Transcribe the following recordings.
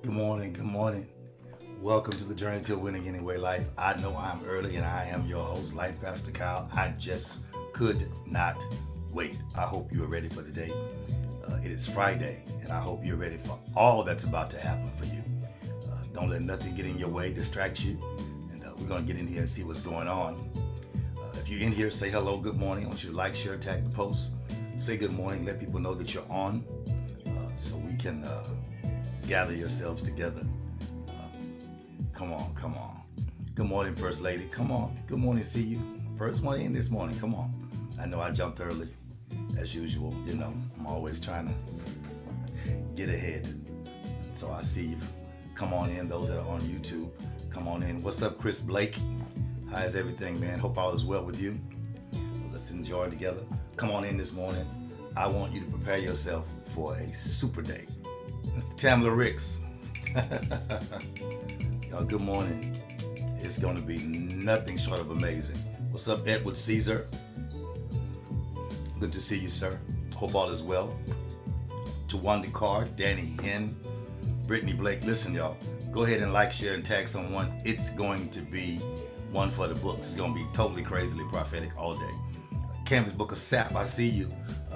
Good morning. Good morning. Welcome to the Journey to Winning Anyway Life. I know I'm early and I am your host, Life Pastor Kyle. I just could not wait. I hope you are ready for the day. It is Friday and I hope you're ready for all that's about to happen for you. Don't let nothing get in your way, distract you. And we're going to get in here and see what's going on. If you're in here, say hello, good morning. I want you to like, share, tag the post. Say good morning. Let people know that you're on so we can gather yourselves together. Come on. Good morning, First Lady. Come on. Good morning, see you. First one in this morning. Come on. I know I jumped early, as usual. You know, I'm always trying to get ahead. So I see you. Come on in, those that are on YouTube. Come on in. What's up, Chris Blake? How's everything, man? Hope all is well with you. Well, let's enjoy it together. Come on in this morning. I want you to prepare yourself for a super day. Mr. Tamla Ricks. Y'all, good morning. It's going to be nothing short of amazing. What's up, Edward Caesar? Good to see you, sir. Hope all is well. Tawanda Carr, Danny Henn, Brittany Blake. Listen, y'all, go ahead and like, share, and tag someone. It's going to be one for the books. It's going to be totally crazily prophetic all day. Canvas Book of Sap, I see you.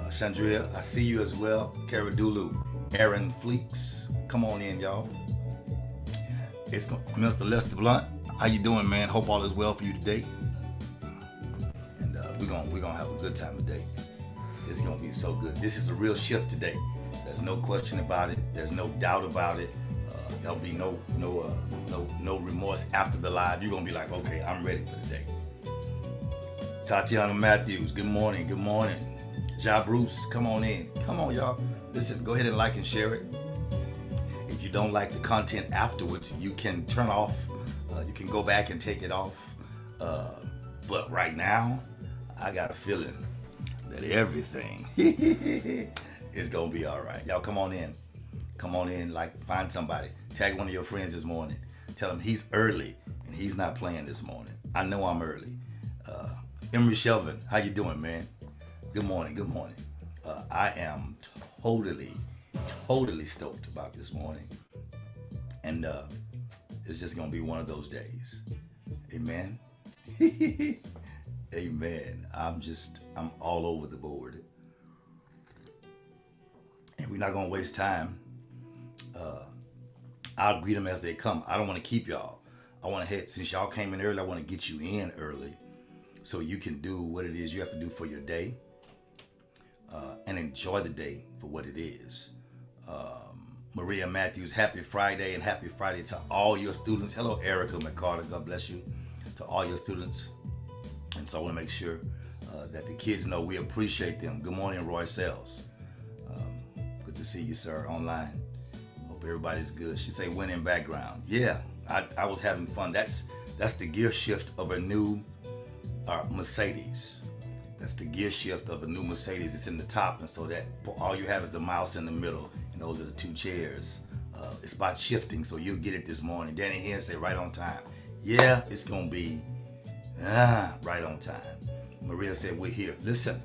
Chandria, I see you as well. Kara Dulu, Aaron Fleeks, come on in, y'all. It's Mr. Lester Blunt. How you doing, man? Hope all is well for you today. And we're gonna have a good time today. It's gonna be so good. This is a real shift today. There's no question about it. There's no doubt about it. There'll be no remorse after the live. You're gonna be like, okay, I'm ready for the day. Tatiana Matthews, good morning. Good morning. Ja Bruce, come on in. Come on, y'all. Listen, go ahead and like and share it. If you don't like the content afterwards, you can turn off. You can go back and take it off. But right now, I got a feeling that everything is going to be all right. Y'all come on in. Come on in, like, find somebody. Tag one of your friends this morning. Tell him he's early and he's not playing this morning. I know I'm early. Emery Shelvin, how you doing, man? Good morning. Good morning. I am totally stoked about this morning. And it's just going to be one of those days. Amen. Amen. I'm all over the board. And we're not going to waste time. I'll greet them as they come. I don't want to keep y'all. I want to head, since y'all came in early, I want to get you in early so you can do what it is you have to do for your day. And enjoy the day for what it is. Maria Matthews, happy Friday, and happy Friday to all your students. Hello, Erica McCarter. God bless you to all your students. And so I want to make sure that the kids know we appreciate them. Good morning, Roy Sells. Good to see you, sir, online. Hope everybody's good. She say winning background. Yeah, I was having fun. That's the gear shift of a new Mercedes. That's the gear shift of a new Mercedes. It's in the top, and so that all you have is the mouse in the middle, and those are the two chairs. It's about shifting, so you'll get it this morning. Danny Henn said right on time. Yeah, it's gonna be right on time. Maria said we're here. Listen,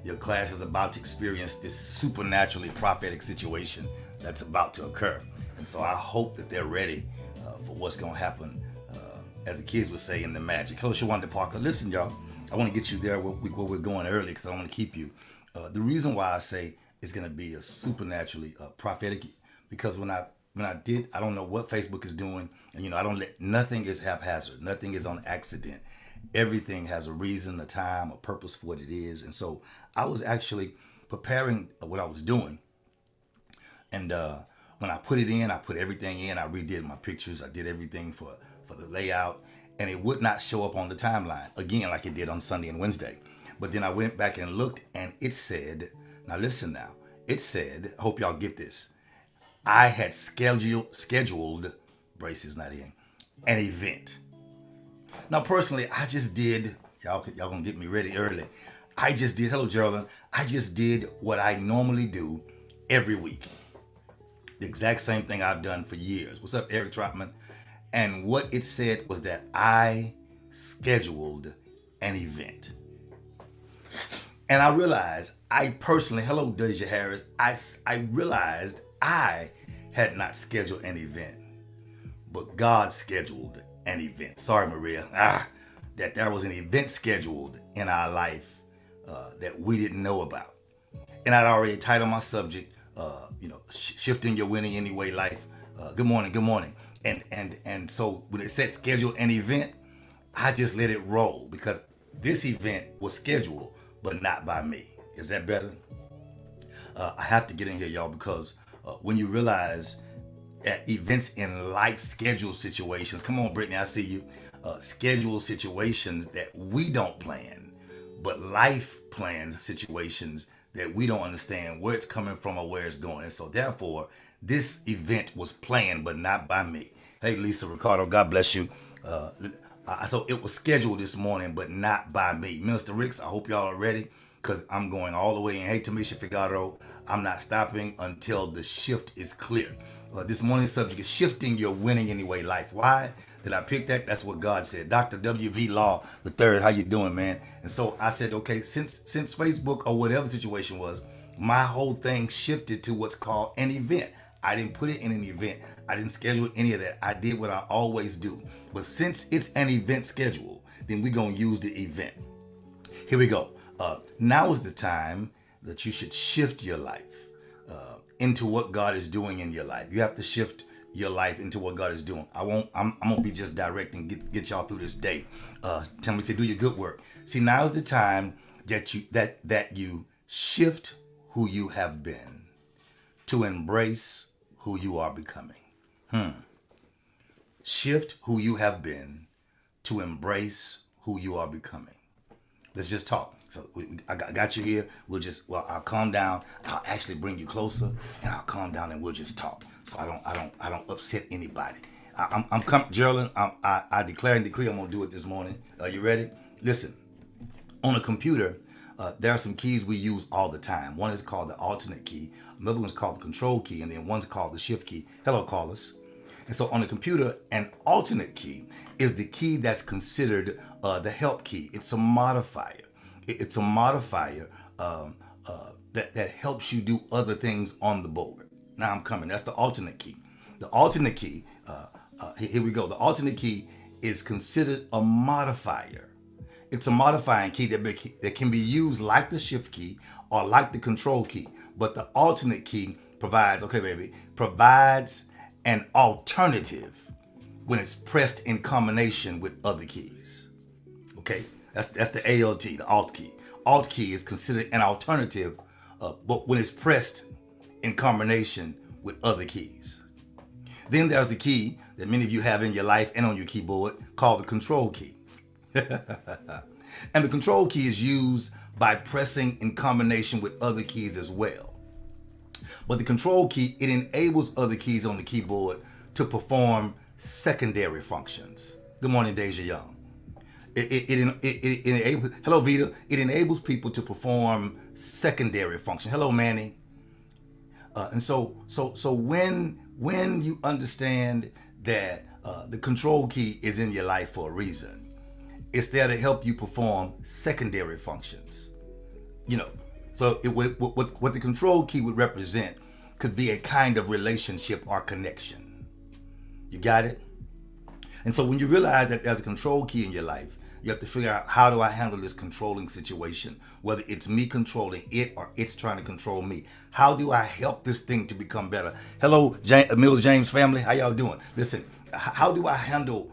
your class is about to experience this supernaturally prophetic situation that's about to occur, and so I hope that they're ready for what's gonna happen. As the kids would say in the magic. Hello, Shawanda Parker. Listen, y'all. I want to get you there where we're going early because I don't want to keep you. The reason why I say it's going to be a supernaturally prophetic, because when I did, I don't know what Facebook is doing, and I don't nothing is haphazard, nothing is on accident. Everything has a reason, a time, a purpose for what it is, and so I was actually preparing what I was doing, and when I put it in, I put everything in. I redid my pictures, I did everything for the layout. And it would not show up on the timeline, again, like it did on Sunday and Wednesday. But then I went back and looked, and it said, now listen now, it said, hope y'all get this, I had scheduled, braces not in, an event. Now personally, I just did, y'all gonna get me ready early. I just did, hello Geraldine, I just did what I normally do every week. The exact same thing I've done for years. What's up, Eric Trotman? And what it said was that I scheduled an event. And I realized, I personally, hello Deja Harris, I realized I had not scheduled an event, but God scheduled an event. Sorry, Maria. That there was an event scheduled in our life that we didn't know about. And I'd already titled my subject, shifting your winning anyway life. Good morning, good morning. And so when it said schedule an event, I just let it roll because this event was scheduled, but not by me. Is that better? I have to get in here, y'all, because when you realize that events in life schedule situations, come on, Brittany, I see you, schedule situations that we don't plan, but life plans situations that we don't understand where it's coming from or where it's going. And so therefore, this event was planned, but not by me. Hey, Lisa Ricardo, God bless you. So it was scheduled this morning, but not by me. Minister Ricks, I hope y'all are ready because I'm going all the way in. Hey, Tamisha Figaro, I'm not stopping until the shift is clear. This morning's subject is shifting your winning anyway life. Why did I pick that? That's what God said. Dr. W.V. Law the third, how you doing, man? And so I said, okay, since Facebook or whatever the situation was, my whole thing shifted to what's called an event. I didn't put it in an event. I didn't schedule any of that. I did what I always do. But since it's an event schedule, then we're going to use the event. Here we go. Now is the time that you should shift your life into what God is doing in your life. You have to shift your life into what God is doing. I'm gonna be just direct and get y'all through this day. Tell me to do your good work. See, now is the time that you shift who you have been to embrace who you are becoming. Shift who you have been to embrace who you are becoming. Let's just talk. So I got you here. I'll calm down. I'll actually bring you closer, and I'll calm down, and we'll just talk. So I don't upset anybody. Geraldine. I declare and decree I'm gonna do it this morning. Are you ready? Listen, on a computer, there are some keys we use all the time. One is called the alternate key. Another one's called the control key, and then one's called the shift key. Hello, callers. And so on the computer, an alternate key is the key that's considered the help key. It's a modifier. It's a modifier that helps you do other things on the board. Now I'm coming. That's the alternate key. The alternate key, here we go. The alternate key is considered a modifier. It's a modifying key that can be used like the shift key or like the control key. But the alternate key provides an alternative when it's pressed in combination with other keys. Okay? That's the ALT, the alt key. Alt key is considered an alternative, but when it's pressed in combination with other keys. Then there's the key that many of you have in your life and on your keyboard called the control key. And the control key is used by pressing in combination with other keys as well. But the control key, it enables other keys on the keyboard to perform secondary functions. Good morning, Deja Young. It enables, hello Vita, it enables people to perform secondary function. Hello Manny. And so when you understand that the control key is in your life for a reason, it's there to help you perform secondary functions. So what the control key would represent could be a kind of relationship or connection. You got it? And so when you realize that there's a control key in your life, you have to figure out, how do I handle this controlling situation? Whether it's me controlling it or it's trying to control me. How do I help this thing to become better? Hello, Mills James family. How y'all doing? Listen, how do I handle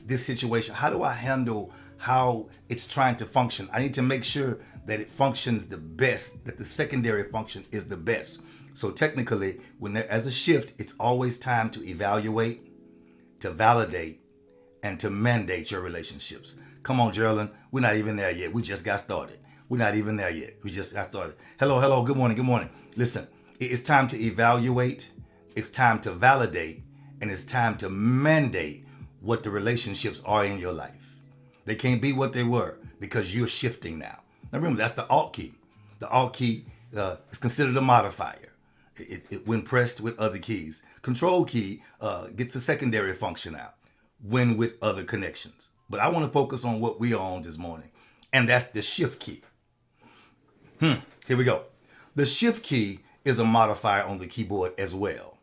this situation? How do I handle how it's trying to function? I need to make sure that it functions the best, that the secondary function is the best. So technically, as a shift, it's always time to evaluate, to validate, and to mandate your relationships. Come on, Geraldine. We're not even there yet. We just got started. We're not even there yet. We just got started. Hello. Good morning. Listen, it's time to evaluate, it's time to validate, and it's time to mandate what the relationships are in your life. They can't be what they were because you're shifting now. Now remember, that's the alt key. The alt key is considered a modifier. It when pressed with other keys. Control key gets a secondary function out when with other connections. But I want to focus on what we are on this morning, and that's the shift key. Here we go. The shift key is a modifier on the keyboard as well.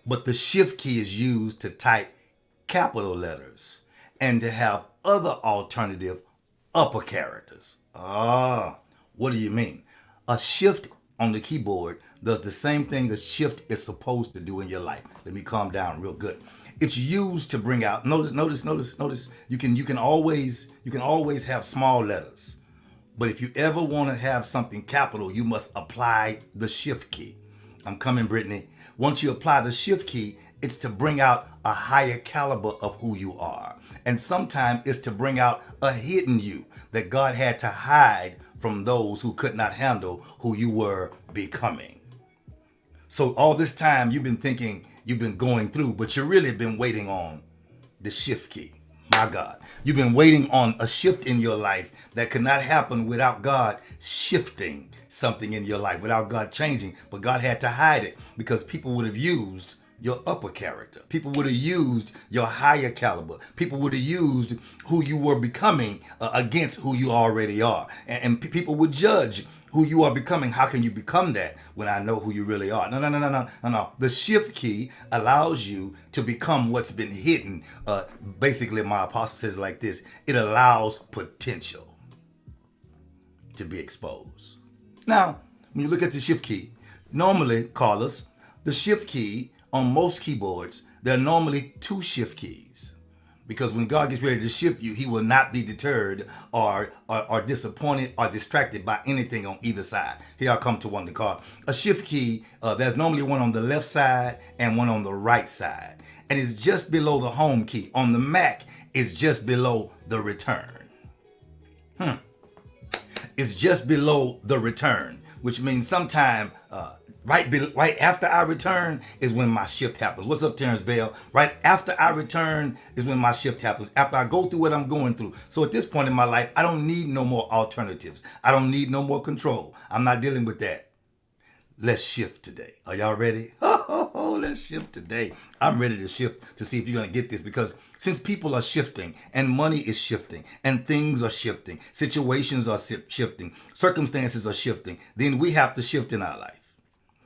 But the shift key is used to type capital letters and to have other alternative upper characters. What do you mean? A shift on the keyboard does the same thing a shift is supposed to do in your life. Let me calm down real good. It's used to bring out, notice. You can always have small letters. But if you ever want to have something capital, you must apply the shift key. I'm coming, Brittany. Once you apply the shift key, it's to bring out a higher caliber of who you are. And sometimes it's to bring out a hidden you that God had to hide from those who could not handle who you were becoming. So all this time you've been thinking you've been going through, but you really been waiting on the shift key. My God, you've been waiting on a shift in your life that could not happen without God shifting something in your life, without God changing. But God had to hide it because people would have used your upper character. People would have used your higher caliber. People would have used who you were becoming against who you already are. And people would judge who you are becoming. How can you become that when I know who you really are? No. The shift key allows you to become what's been hidden. Basically, my apostle says like this: it allows potential to be exposed. Now, when you look at the shift key, normally, Carlos, the shift key on most keyboards, there are normally two shift keys. Because when God gets ready to shift you, he will not be deterred or disappointed or distracted by anything on either side. Here I come to one to call. A shift key, there's normally one on the left side and one on the right side. And it's just below the home key. On the Mac, it's just below the return. It's just below the return, which means sometime right after I return is when my shift happens. What's up, Terrence Bell? Right after I return is when my shift happens. After I go through what I'm going through. So at this point in my life, I don't need no more alternatives. I don't need no more control. I'm not dealing with that. Let's shift today. Are y'all ready? Let's shift today. I'm ready to shift to see if you're going to get this, because since people are shifting and money is shifting and things are shifting, situations are shifting, circumstances are shifting, then we have to shift in our life.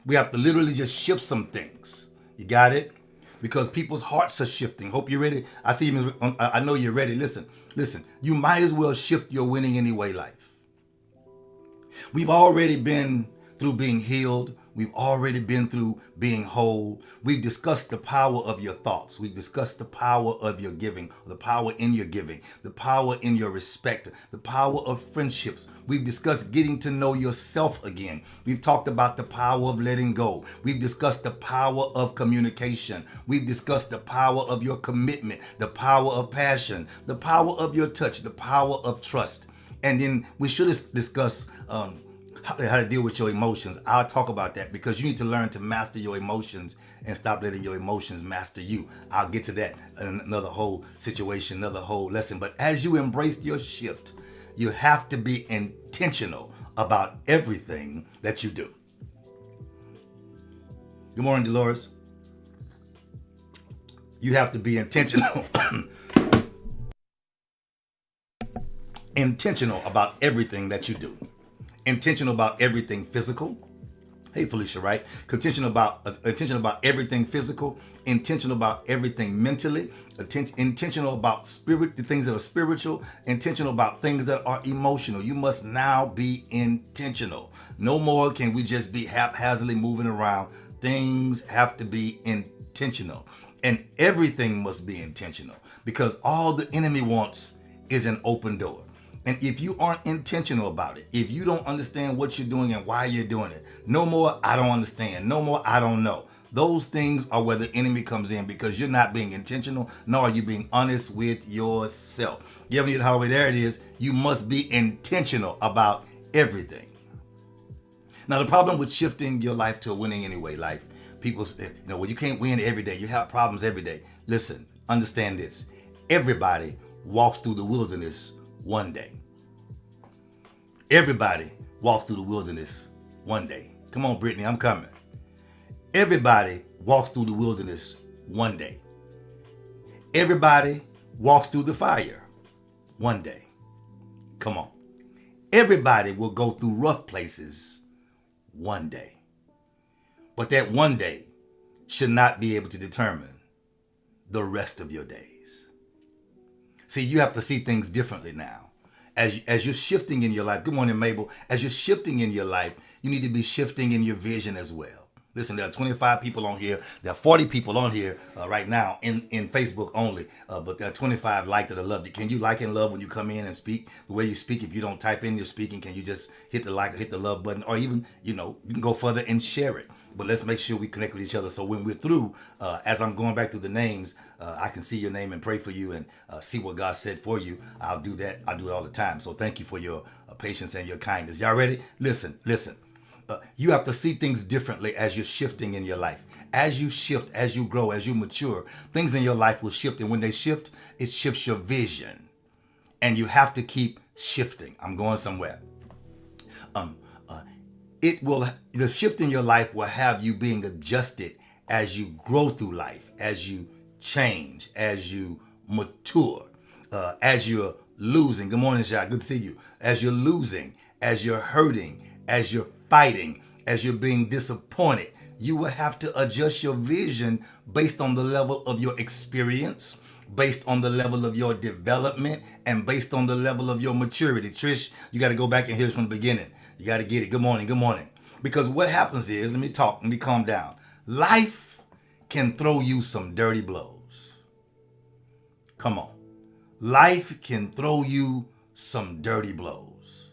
We have to literally just shift some things. You got it? Because people's hearts are shifting. Hope you're ready. I see you. I know you're ready. Listen. You might as well shift your winning anyway life. We've already been through being healed. We've already been through being whole. We've discussed the power of your thoughts. We've discussed the power of your giving, the power in your giving, the power in your respect, the power of friendships. We've discussed getting to know yourself again. We've talked about the power of letting go. We've discussed the power of communication. We've discussed the power of your commitment, the power of passion, the power of your touch, the power of trust. And then we should discuss how to deal with your emotions. I'll talk about that, because you need to learn to master your emotions and stop letting your emotions master you. I'll get to that in another whole situation, another whole lesson. But as you embrace your shift, you have to be intentional about everything that you do. Good morning, Dolores. You have to be intentional. Intentional about everything that you do. Intentional about everything physical. Hey, Felicia, right? Intentional about everything physical. Intentional about everything mentally. Intentional about the things that are spiritual. Intentional about things that are emotional. You must now be intentional. No more can we just be haphazardly moving around. Things have to be intentional. And everything must be intentional, because all the enemy wants is an open door. And if you aren't intentional about it, if you don't understand what you're doing and why you're doing it, no more, I don't understand. No more, I don't know. Those things are where the enemy comes in, because you're not being intentional, nor are you being honest with yourself. You ever need Holloway? There it is. You must be intentional about everything. Now, the problem with shifting your life to a winning anyway life, people say, well, you can't win every day. You have problems every day. Listen, understand this. Everybody walks through the wilderness one day. Everybody walks through the wilderness one day. Come on, Brittany, I'm coming. Everybody walks through the wilderness one day. Everybody walks through the fire one day. Come on. Everybody will go through rough places one day. But that one day should not be able to determine the rest of your days. See, you have to see things differently now. As you're shifting in your life, good morning, Mabel. As you're shifting in your life, you need to be shifting in your vision as well. Listen, there are 25 people on here. There are 40 people on here right now in Facebook only. But there are 25 liked that I loved it. Can you like and love when you come in and speak? The way you speak, if you don't type in your speaking, can you just hit the like or hit the love button? Or even, you can go further and share it. But let's make sure we connect with each other. So when we're through, as I'm going back through the names, I can see your name and pray for you and see what God said for you. I'll do that. I do it all the time. So thank you for your patience and your kindness. Y'all ready? Listen. You have to see things differently as you're shifting in your life. As you shift, as you grow, as you mature, things in your life will shift. And when they shift, it shifts your vision. And you have to keep shifting. I'm going somewhere. The shift in your life will have you being adjusted as you grow through life, as you change, as you mature, as you're losing. Good morning, Shai. Good to see you. As you're losing, as you're hurting, as you're fighting, as you're being disappointed, you will have to adjust your vision based on the level of your experience, based on the level of your development, and based on the level of your maturity. Trish, you got to go back and hear from the beginning. You got to get it. Good morning. Because what happens is, let me calm down. Life can throw you some dirty blows. Come on. Life can throw you some dirty blows.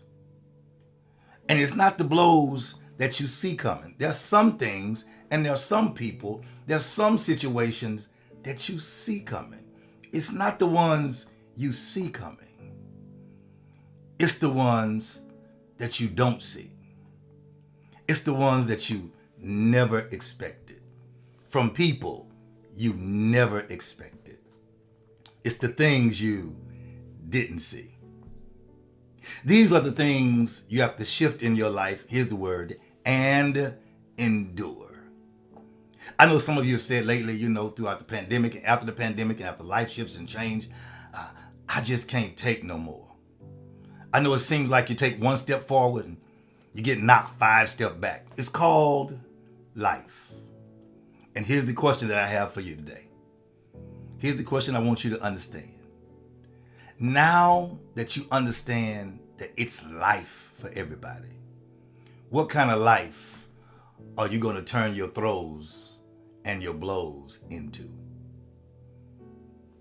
And it's not the blows that you see coming. There's some things and there's some people, there's some situations that you see coming. It's not the ones you see coming. It's the ones that you don't see. It's the ones that you never expected. From people you never expected. It's the things you didn't see. These are the things you have to shift in your life. Here's the word, and endure. I know some of you have said lately, throughout the pandemic and after the pandemic and after life shifts and change, I just can't take no more. I know it seems like you take one step forward and you get knocked 5 steps back. It's called life. And here's the question that I have for you today. Here's the question I want you to understand. Now that you understand that it's life for everybody, what kind of life are you going to turn your throws and your blows into?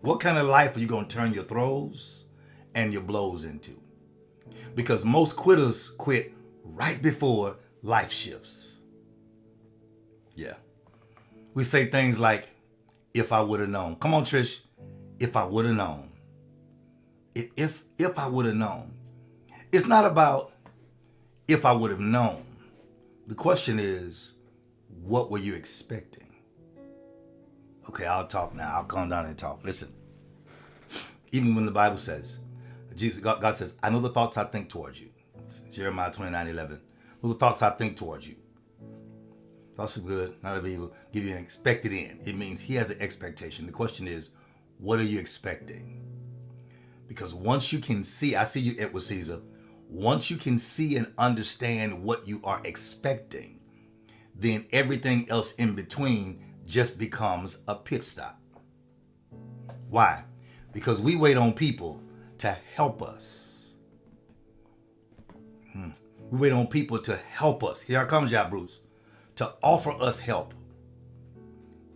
What kind of life are you going to turn your throws and your blows into? Because most quitters quit right before life shifts. Yeah. We say things like, if I would have known. Come on, Trish. If I would have known. If I would have known. It's not about if I would have known. The question is, what were you expecting? Okay, I'll talk now. I'll calm down and talk. Listen. Even when the Bible says, God says, I know the thoughts I think towards you. Jeremiah 29:11. Know the thoughts I think towards you. Thoughts of good, not of evil. Give you an expected end. It means he has an expectation. The question is, what are you expecting? Because once you can see, I see you, Edward Caesar. Once you can see and understand what you are expecting, then everything else in between just becomes a pit stop. Why? Because we wait on people to help us. We wait on people to help us. Here comes ya, Bruce. To offer us help.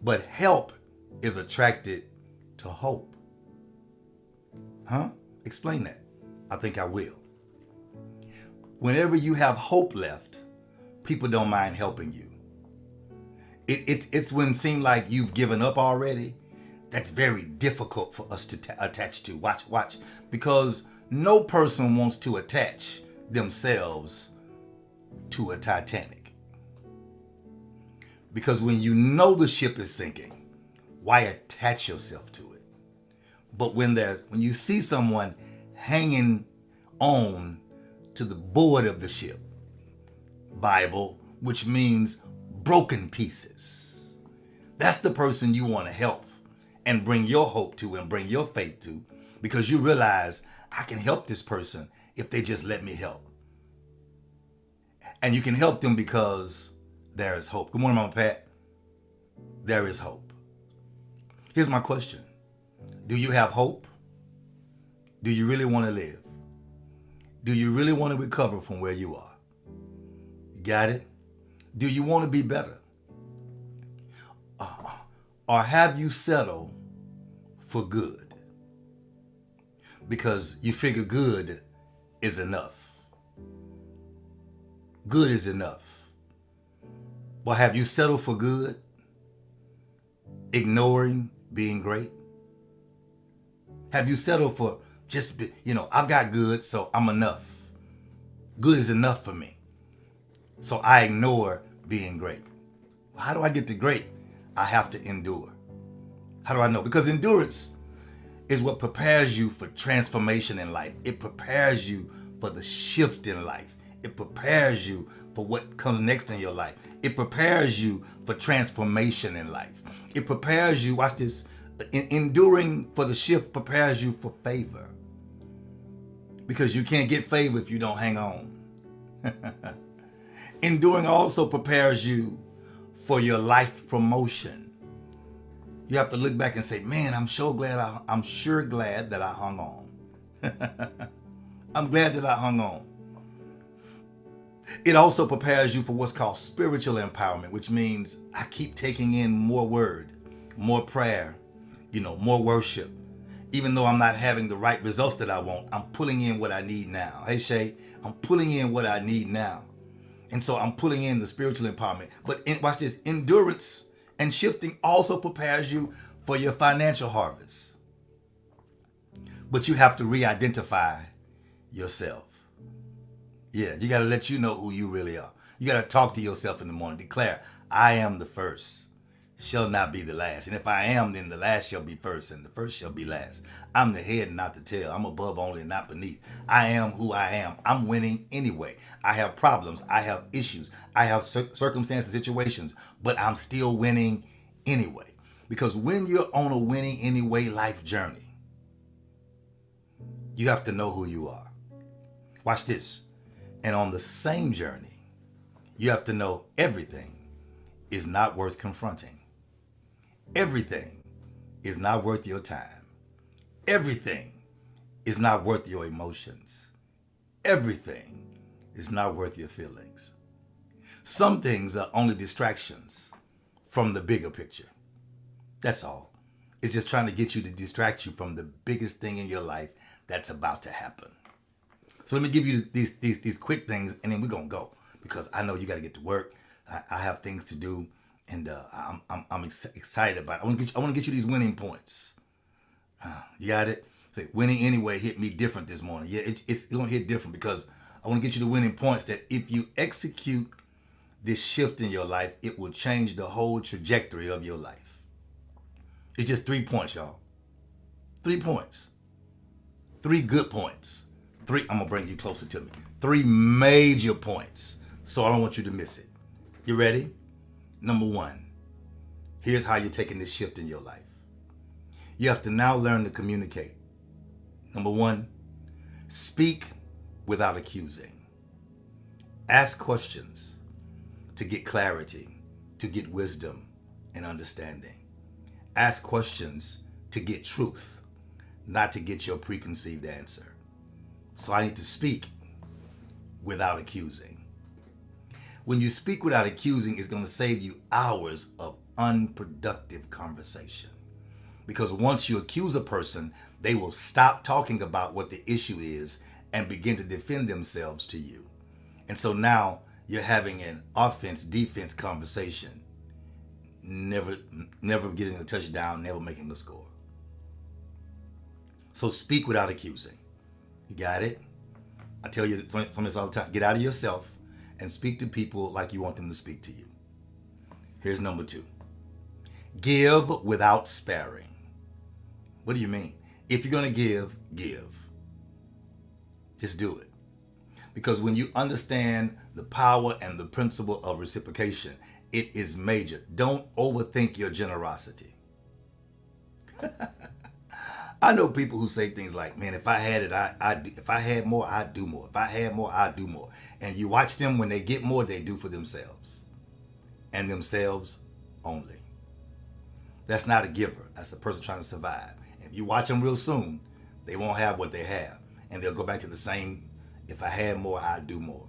But help is attracted to hope. Huh? Explain that. I think I will. Whenever you have hope left, people don't mind helping you. It's when it seems like you've given up already. That's very difficult for us to attach to. Watch. Because no person wants to attach themselves to a Titanic. Because when you know the ship is sinking, why attach yourself to it? But when you see someone hanging on to the board of the ship, Bible, which means broken pieces, that's the person you want to help and bring your hope to and bring your faith to, because you realize I can help this person if they just let me help. And you can help them because there is hope. Good morning, Mama Pat. there is hope. Here's my question. Do you have hope? Do you really want to live? Do you really want to recover from where you are? You got it? Do you want to be better? Or have you settled for good? Because you figure good is enough. Good is enough. Well, have you settled for good? Ignoring being great? Have you settled for just, I've got good, so I'm enough. Good is enough for me. So I ignore being great. Well, how do I get to great? I have to endure. How do I know? Because endurance is what prepares you for transformation in life. It prepares you for the shift in life. It prepares you for what comes next in your life. It prepares you for transformation in life. It prepares you, watch this, enduring for the shift prepares you for favor. Because you can't get favor if you don't hang on. Enduring also prepares you for your life promotion. You have to look back and say, man, I'm sure glad that I hung on. I'm glad that I hung on. It also prepares you for what's called spiritual empowerment, which means I keep taking in more word, more prayer, more worship. Even though I'm not having the right results that I want, I'm pulling in what I need now. Hey, Shay, I'm pulling in what I need now. And so I'm pulling in the spiritual empowerment. But watch this, endurance and shifting also prepares you for your financial harvest. But you have to re-identify yourself. Yeah, you got to let you know who you really are. You got to talk to yourself in the morning. Declare, I am the first, shall not be the last. And if I am, then the last shall be first, and the first shall be last. I'm the head and not the tail. I'm above only and not beneath. I am who I am. I'm winning anyway. I have problems. I have issues. I have circumstances, situations, but I'm still winning anyway. Because when you're on a winning anyway life journey, you have to know who you are. Watch this. And on the same journey, you have to know everything is not worth confronting. Everything is not worth your time. Everything is not worth your emotions. Everything is not worth your feelings. Some things are only distractions from the bigger picture. That's all. It's just trying to get you to distract you from the biggest thing in your life that's about to happen. So let me give you these quick things, and then we're gonna go because I know you got to get to work. I have things to do, and I'm excited about it. I want to get you these winning points. You got it? Say, winning anyway hit me different this morning. Yeah, it's gonna hit different because I want to get you the winning points that if you execute this shift in your life, it will change the whole trajectory of your life. It's just 3 points, y'all. 3 points. 3 good points. I'm going to bring you closer to me. 3 major points. So I don't want you to miss it. You ready? Number 1. Here's how you're taking this shift in your life. You have to now learn to communicate. Number 1, speak without accusing. Ask questions to get clarity, to get wisdom and understanding. Ask questions to get truth, not to get your preconceived answer. So I need to speak without accusing. When you speak without accusing, it's going to save you hours of unproductive conversation. Because once you accuse a person, they will stop talking about what the issue is and begin to defend themselves to you. And so now you're having an offense-defense conversation. Never getting a touchdown, never making the score. So speak without accusing. You got it? I tell you something all the time. Get out of yourself and speak to people like you want them to speak to you. Here's number 2. Give without sparing. What do you mean? If you're going to give, give. Just do it. Because when you understand the power and the principle of reciprocation, it is major. Don't overthink your generosity. I know people who say things like, man, if I had it, if I had more, I'd do more. If I had more, I'd do more. And you watch them, when they get more, they do for themselves. And themselves only. That's not a giver. That's a person trying to survive. If you watch them real soon, they won't have what they have. And they'll go back to the same, if I had more, I'd do more.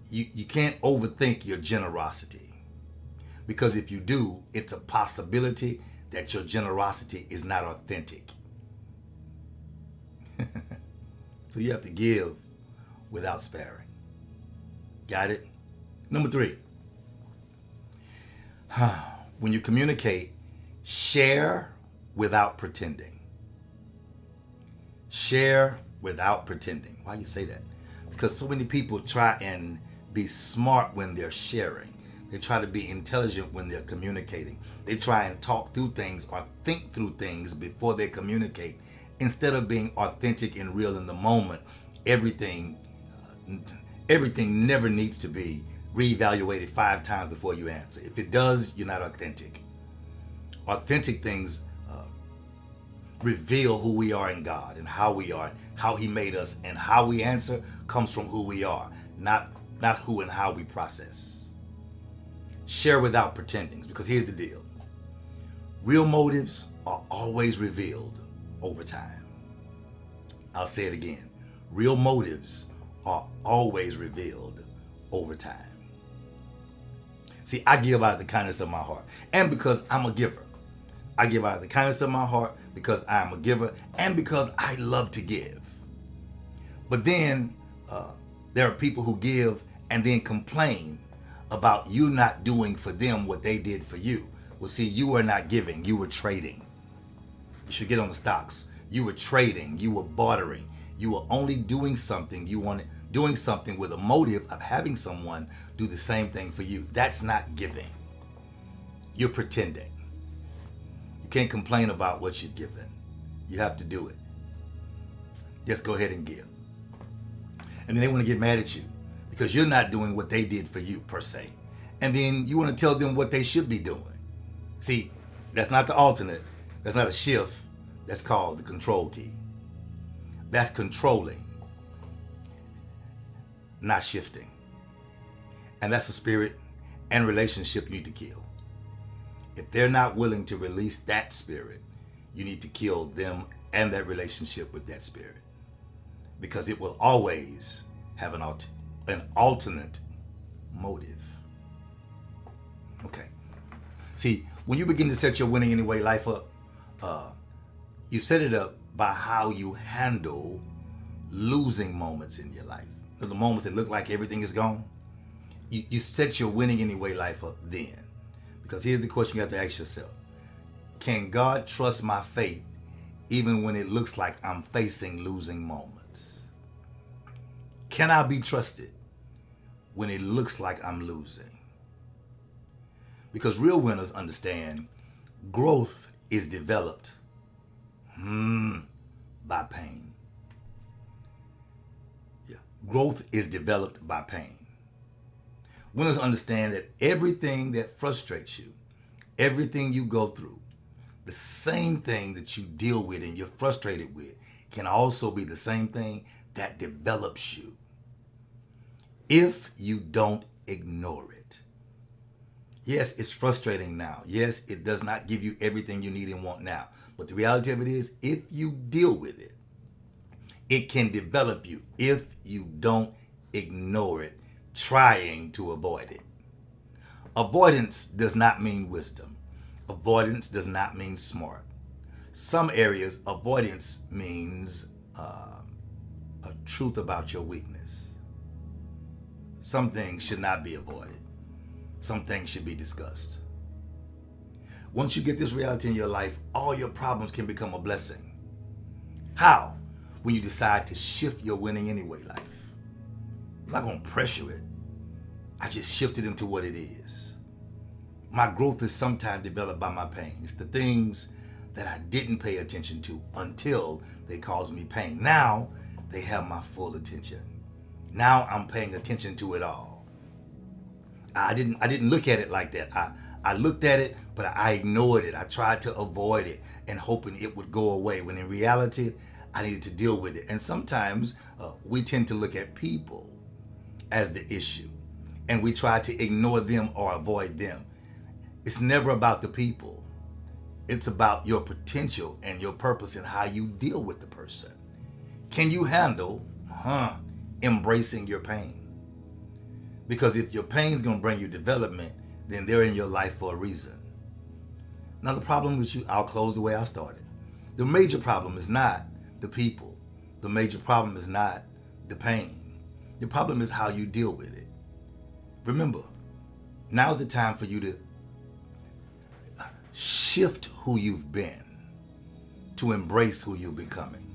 You can't overthink your generosity. Because if you do, it's a possibility that your generosity is not authentic. So you have to give without sparing. Got it? Number 3. When you communicate, share without pretending. Share without pretending. Why you say that? Because so many people try and be smart when they're sharing. They try to be intelligent when they're communicating. They try and talk through things or think through things before they communicate. Instead of being authentic and real in the moment, everything never needs to be reevaluated 5 times before you answer. If it does, you're not authentic. Authentic things reveal who we are in God and how we are, how He made us, and how we answer comes from who we are, not who and how we process. Share without pretending, because here's the deal. Real motives are always revealed over time. I'll say it again. Real motives are always revealed over time. See, I give out of the kindness of my heart. And because I'm a giver. I give out of the kindness of my heart because I'm a giver and because I love to give. But then there are people who give and then complain about you not doing for them what they did for you. Well, see, you were not giving, you were trading. You should get on the stocks. You were trading, you were bartering. You were only doing something doing something with a motive of having someone do the same thing for you. That's not giving. You're pretending. You can't complain about what you've given. You have to do it. Just go ahead and give. And then they want to get mad at you because you're not doing what they did for you per se. And then you want to tell them what they should be doing. See, that's not the alternate. That's not a shift. That's called the control key. That's controlling, not shifting. And that's a spirit and relationship you need to kill. If they're not willing to release that spirit, you need to kill them and that relationship with that spirit. Because it will always have an alternate motive. Okay. See, when you begin to set your winning anyway life up, you set it up by how you handle losing moments in your life. The moments that look like everything is gone. You set your winning anyway life up then. Because here's the question you have to ask yourself. Can God trust my faith even when it looks like I'm facing losing moments? Can I be trusted when it looks like I'm losing? Because real winners understand growth is developed by pain. Yeah, growth is developed by pain. Winners understand that everything that frustrates you, everything you go through, the same thing that you deal with and you're frustrated with can also be the same thing that develops you if you don't ignore it. Yes, it's frustrating now. Yes, it does not give you everything you need and want now. But the reality of it is, if you deal with it, it can develop you if you don't ignore it, trying to avoid it. Avoidance does not mean wisdom. Avoidance does not mean smart. Some areas, avoidance means a truth about your weakness. Some things should not be avoided. Some things should be discussed. Once you get this reality in your life, all your problems can become a blessing. How? When you decide to shift your winning anyway life. I'm not going to pressure it. I just shift it into what it is. My growth is sometimes developed by my pain. It's the things that I didn't pay attention to until they caused me pain. Now they have my full attention. Now I'm paying attention to it all. I didn't look at it like that. I looked at it, but I ignored it. I tried to avoid it and hoping it would go away, when in reality, I needed to deal with it. And sometimes we tend to look at people as the issue, and we try to ignore them or avoid them. It's never about the people. It's about your potential and your purpose and how you deal with the person. Can you handle embracing your pain? Because if your pain's going to bring you development, then they're in your life for a reason. Now, the problem with you, I'll close the way I started. The major problem is not the people. The major problem is not the pain. The problem is how you deal with it. Remember, now's the time for you to shift who you've been to embrace who you're becoming.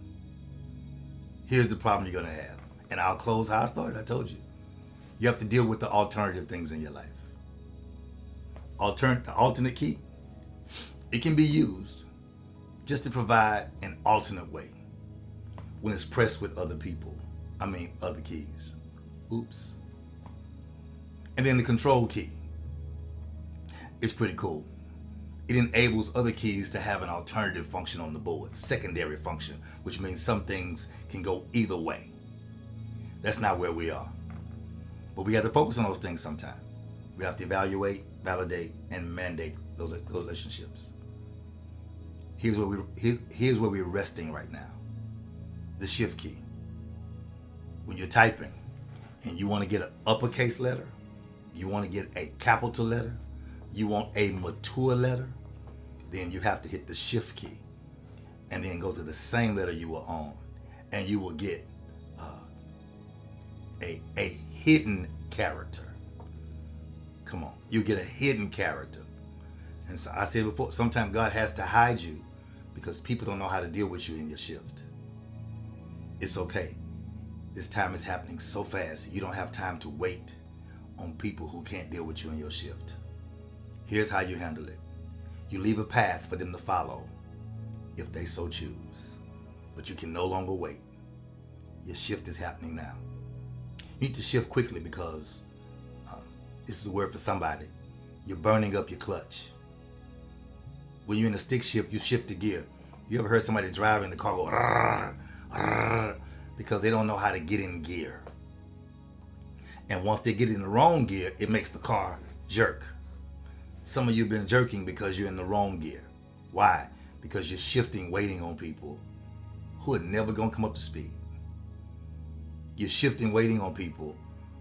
Here's the problem you're going to have. And I'll close how I started. I told you. You have to deal with the alternative things in your life. The alternate key, it can be used just to provide an alternate way when it's pressed with other keys. Oops. And then the control key. It's pretty cool. It enables other keys to have an alternative function on the board, secondary function, which means some things can go either way. That's not where we are. But we have to focus on those things sometime. We have to evaluate, validate, and mandate those relationships. Here's where we're resting right now. The shift key. When you're typing and you want to get an uppercase letter, you want to get a capital letter, you want a mature letter, then you have to hit the shift key and then go to the same letter you were on, and you will get a hidden character. Come on, you get a hidden character. And so I said before, sometimes God has to hide you because people don't know how to deal with you in your shift. It's okay. This time is happening so fast, you don't have time to wait on people who can't deal with you in your shift. Here's how you handle it. You leave a path for them to follow if they so choose, but you can no longer wait. Your shift is happening now. You need to shift quickly because this is a word for somebody. You're burning up your clutch. When you're in a stick shift, you shift the gear. You ever heard somebody driving the car go rrr, rrr, because they don't know how to get in gear. And once they get in the wrong gear, it makes the car jerk. Some of you have been jerking because you're in the wrong gear. Why? Because you're shifting, waiting on people who are never going to come up to speed. You're shifting, waiting on people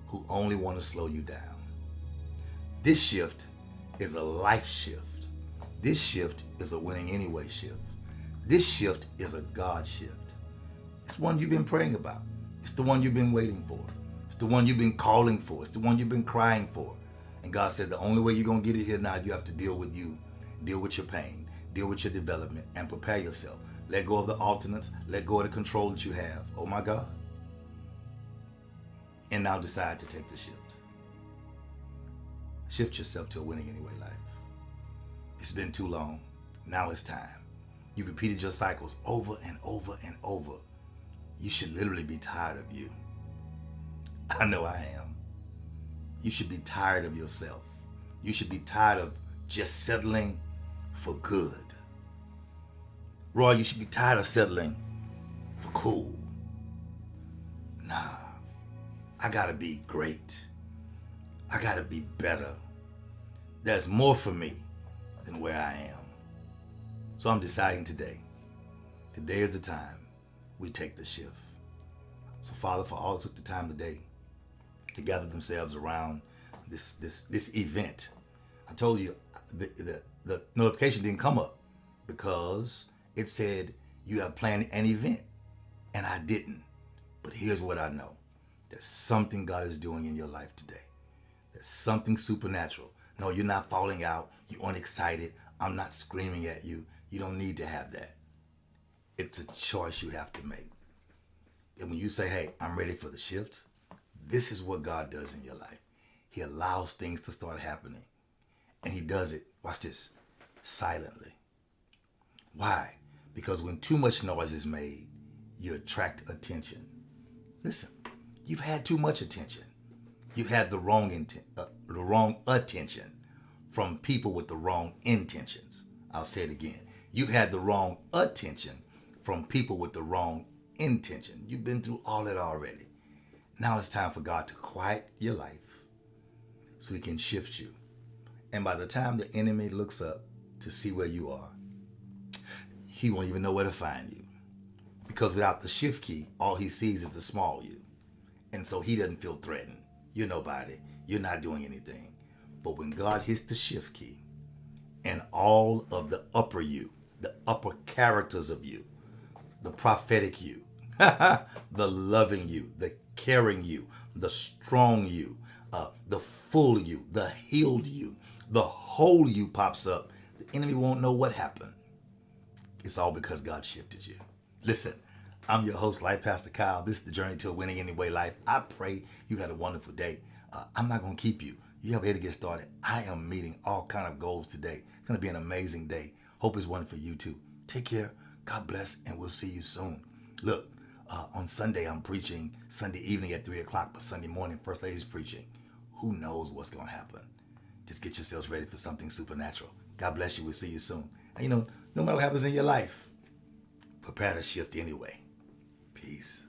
who only want to slow you down. This shift is a life shift. This shift is a winning anyway shift. This shift is a God shift. It's one you've been praying about. It's the one you've been waiting for. It's the one you've been calling for. It's the one you've been crying for. And God said the only way you're going to get it here now, you have to deal with you, deal with your pain, deal with your development, and prepare yourself. Let go of the alternates. Let go of the control that you have. Oh my God. And now decide to take the shift. Shift yourself to a winning anyway life. It's been too long. Now it's time. You've repeated your cycles over and over and over. You should literally be tired of you. I know I am. You should be tired of yourself. You should be tired of just settling for good. Roy, you should be tired of settling for cool. Nah, I gotta be great. I gotta be better. There's more for me than where I am. So I'm deciding today. Today is the time we take the shift. So Father, for all who took the time today to gather themselves around this event, I told you the notification didn't come up because it said you have planned an event, and I didn't. But here's what I know. There's something God is doing in your life today. There's something supernatural. No, you're not falling out. You aren't excited. I'm not screaming at you. You don't need to have that. It's a choice you have to make. And when you say, hey, I'm ready for the shift, this is what God does in your life. He allows things to start happening. And he does it, watch this, silently. Why? Because when too much noise is made, you attract attention. Listen, you've had too much attention. You've had the wrong attention from people with the wrong intentions. I'll say it again. You've had the wrong attention from people with the wrong intention. You've been through all that already. Now it's time for God to quiet your life so he can shift you And by the time the enemy looks up to see where you are, he won't even know where to find you. Because without the shift key, all he sees is the small you. And so he doesn't feel threatened. You're nobody. You're not doing anything. But when God hits the shift key and all of the upper you, the upper characters of you, the prophetic you, the loving you, the caring you, the strong you, the full you, the healed you, the whole you pops up, the enemy won't know what happened. It's all because God shifted you. Listen, I'm your host, Life Pastor Kyle. This is the Journey to a Winning Anyway Life. I pray you had a wonderful day. I'm not going to keep you. You have a way to get started. I am meeting all kind of goals today. It's going to be an amazing day. Hope it's one for you too. Take care. God bless, and we'll see you soon. Look, on Sunday, I'm preaching Sunday evening at 3 o'clock, but Sunday morning, First Lady's preaching. Who knows what's going to happen? Just get yourselves ready for something supernatural. God bless you. We'll see you soon. And no matter what happens in your life, prepare to shift anyway. Peace.